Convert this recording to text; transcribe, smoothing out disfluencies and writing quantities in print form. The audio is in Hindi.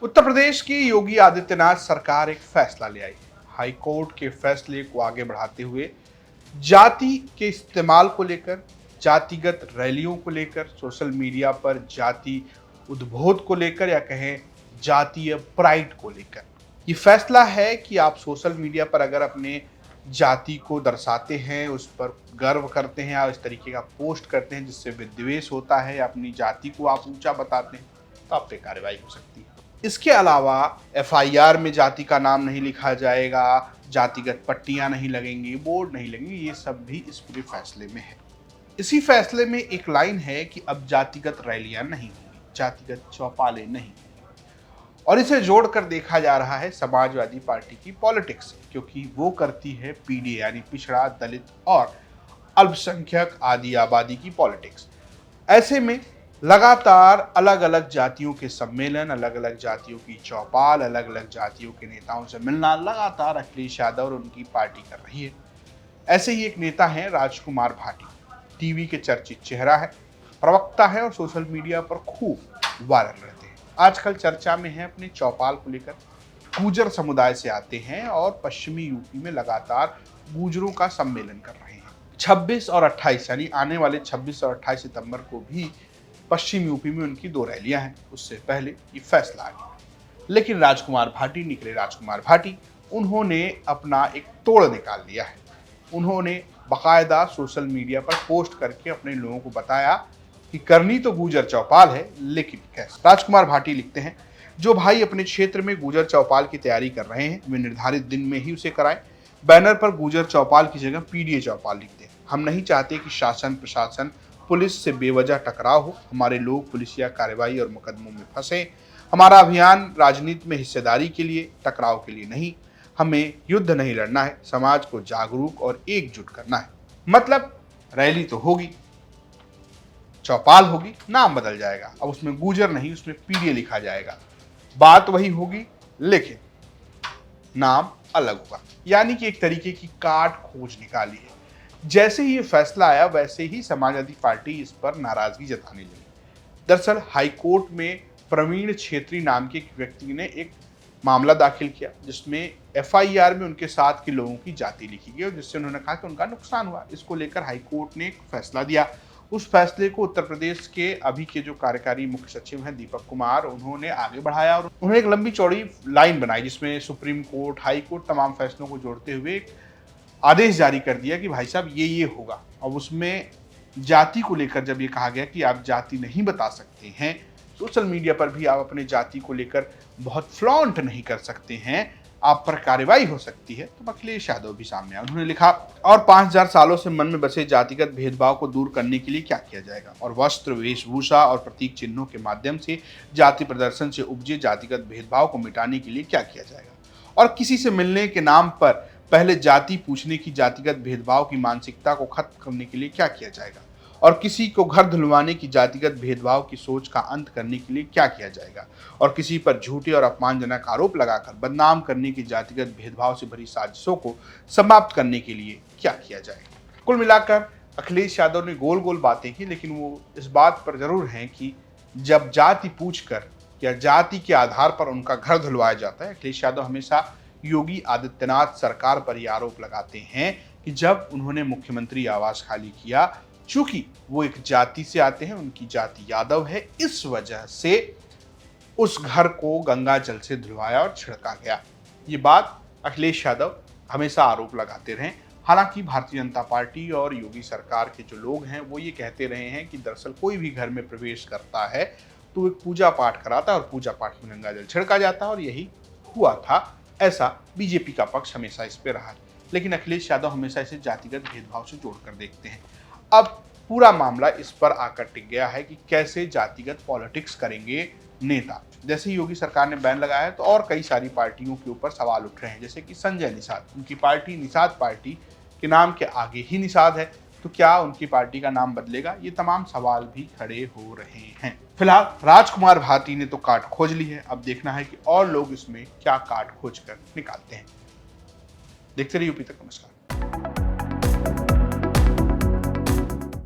उत्तर प्रदेश की योगी आदित्यनाथ सरकार एक फैसला ले आई। हाई कोर्ट के फैसले को आगे बढ़ाते हुए जाति के इस्तेमाल को लेकर, जातिगत रैलियों को लेकर, सोशल मीडिया पर जाति उद्बोध को लेकर या कहें जातीय प्राइड को लेकर ये फैसला है कि आप सोशल मीडिया पर अगर अपने जाति को दर्शाते हैं, उस पर गर्व करते हैं या इस तरीके का पोस्ट करते हैं जिससे विद्वेष होता है या अपनी जाति को आप ऊंचा बताते हैं, तो आप पे कार्रवाई हो सकती है। इसके अलावा एफआईआर में जाति का नाम नहीं लिखा जाएगा, जातिगत पट्टियां नहीं लगेंगी, बोर्ड नहीं लगेंगे, ये सब भी इस पूरे फैसले में है। इसी फैसले में एक लाइन है कि अब जातिगत रैलियां नहीं होंगी, जातिगत चौपालें नहीं होंगी। और इसे जोड़कर देखा जा रहा है समाजवादी पार्टी की पॉलिटिक्स से, क्योंकि वो करती है पीडीए यानी पिछड़ा, दलित और अल्पसंख्यक आदि आबादी की पॉलिटिक्स। ऐसे में लगातार अलग अलग जातियों के सम्मेलन, अलग अलग जातियों की चौपाल, अलग अलग जातियों के नेताओं से मिलना लगातार अखिलेश यादव और उनकी पार्टी कर रही है। ऐसे ही एक नेता हैं राजकुमार भाटी, टीवी के चर्चित चेहरा है, प्रवक्ता है और सोशल मीडिया पर खूब वायरल रहते हैं। आजकल चर्चा में है अपने चौपाल को लेकर। गुर्जर समुदाय से आते हैं और पश्चिमी यूपी में लगातार गुर्जरों का सम्मेलन कर रहे हैं। 26 और 28 यानी आने वाले 26 और 28 सितंबर को भी पश्चिम यूपी में उनकी 2 रैलियां हैं। उससे पहले ये फैसला आ गया, लेकिन राजकुमार भाटी निकले राजकुमार भाटी। उन्होंने अपना एक तोड़ निकाल लिया है। उन्होंने बाकायदा सोशल मीडिया पर पोस्ट करके अपने लोगों को बताया कि करनी तो गुर्जर चौपाल है, लेकिन कैसे। राजकुमार भाटी लिखते हैं, जो भाई अपने क्षेत्र में गुर्जर चौपाल की तैयारी कर रहे हैं वे निर्धारित दिन में ही उसे कराएं। बैनर पर गुर्जर चौपाल की जगह पीडीए चौपाल लिख दें। हम नहीं चाहते कि शासन प्रशासन पुलिस से बेवजह टकराव हो। हमारे लोग पुलिसिया कार्रवाई और मुकदमों में फंसे। हमारा अभियान राजनीति में हिस्सेदारी के लिए, टकराव के लिए नहीं। हमें युद्ध नहीं लड़ना है, समाज को जागरूक और एकजुट करना है। मतलब रैली तो होगी, चौपाल होगी, नाम बदल जाएगा। अब उसमें गुर्जर नहीं, उसमें पीडीए लिखा जाएगा। बात वही होगी, लेकिन नाम अलग होगा। यानी कि एक तरीके की काट खोज निकाली है। जैसे ही ये फैसला आया वैसे ही समाजवादी पार्टी इस पर नाराजगी जताने लगी। दरअसल हाईकोर्ट में प्रवीण छेत्री नाम के एक व्यक्ति ने एक मामला दाखिल किया जिसमें एफआईआर में उनके साथ के लोगों की जाति लिखी गई और जिससे उन्होंने कहा कि उनका नुकसान हुआ। इसको लेकर हाईकोर्ट ने एक फैसला दिया। उस फैसले को उत्तर प्रदेश के अभी के जो कार्यकारी मुख्य सचिव हैं दीपक कुमार, उन्होंने आगे बढ़ाया और उन्होंने एक लंबी चौड़ी लाइन बनाई जिसमें सुप्रीम कोर्ट, हाई कोर्ट तमाम फैसलों को जोड़ते हुए एक आदेश जारी कर दिया कि भाई साहब ये होगा। और उसमें जाति को लेकर जब ये कहा गया कि आप जाति नहीं बता सकते हैं, सोशल मीडिया पर भी आप अपने जाति को लेकर बहुत फ्लॉन्ट नहीं कर सकते हैं, आप पर कार्रवाई हो सकती है, तो अखिलेश यादव भी सामने आए। उन्होंने लिखा, और 5000 सालों से मन में बसे जातिगत भेदभाव को दूर करने के लिए क्या किया जाएगा, और वस्त्र, वेशभूषा और प्रतीक चिन्हों के माध्यम से जाति प्रदर्शन से उपजे जातिगत भेदभाव को मिटाने के लिए क्या किया जाएगा, और किसी से मिलने के नाम पर पहले जाति पूछने की जातिगत भेदभाव की मानसिकता को खत्म करने के लिए क्या किया जाएगा, और किसी को घर धुलवाने की जातिगत भेदभाव की सोच का अंत करने के लिए क्या किया जाएगा, और किसी पर झूठे और अपमानजनक आरोप लगाकर बदनाम करने की जातिगत भेदभाव से भरी साजिशों को समाप्त करने के लिए क्या किया जाएगा। कुल मिलाकर अखिलेश यादव ने गोल गोल बातें की, लेकिन वो इस बात पर जरूर हैं कि जब जाति पूछकर या जाति के आधार पर उनका घर धुलवाया जाता है, अखिलेश यादव हमेशा योगी आदित्यनाथ सरकार पर यह आरोप लगाते हैं कि जब उन्होंने मुख्यमंत्री आवास खाली किया, चूंकि वो एक जाति से आते हैं, उनकी जाति यादव है, इस वजह से उस घर को गंगा जल से धुलवाया और छिड़का गया। ये बात अखिलेश यादव हमेशा आरोप लगाते रहे। हालांकि भारतीय जनता पार्टी और योगी सरकार के जो लोग हैं वो ये कहते रहे हैं कि दरअसल कोई भी घर में प्रवेश करता है तो एक पूजा पाठ कराता है और पूजा पाठ में गंगा जल छिड़का जाता है, और यही हुआ था। ऐसा बीजेपी का पक्ष हमेशा इस पे रहा है, लेकिन अखिलेश यादव हमेशा इसे जातिगत भेदभाव से जोड़कर देखते हैं। अब पूरा मामला इस पर आकर टिक गया है कि कैसे जातिगत पॉलिटिक्स करेंगे नेता। जैसे योगी सरकार ने बैन लगाया है तो और कई सारी पार्टियों के ऊपर सवाल उठ रहे हैं, जैसे कि संजय निषाद, उनकी पार्टी निषाद पार्टी के नाम के आगे ही निषाद है, तो क्या उनकी पार्टी का नाम बदलेगा, ये तमाम सवाल भी खड़े हो रहे हैं। फिलहाल राजकुमार भाटी ने तो काट खोज ली है, अब देखना है कि और लोग इसमें क्या काट खोज कर निकालते हैं। देखते रहिए यूपी तक। नमस्कार।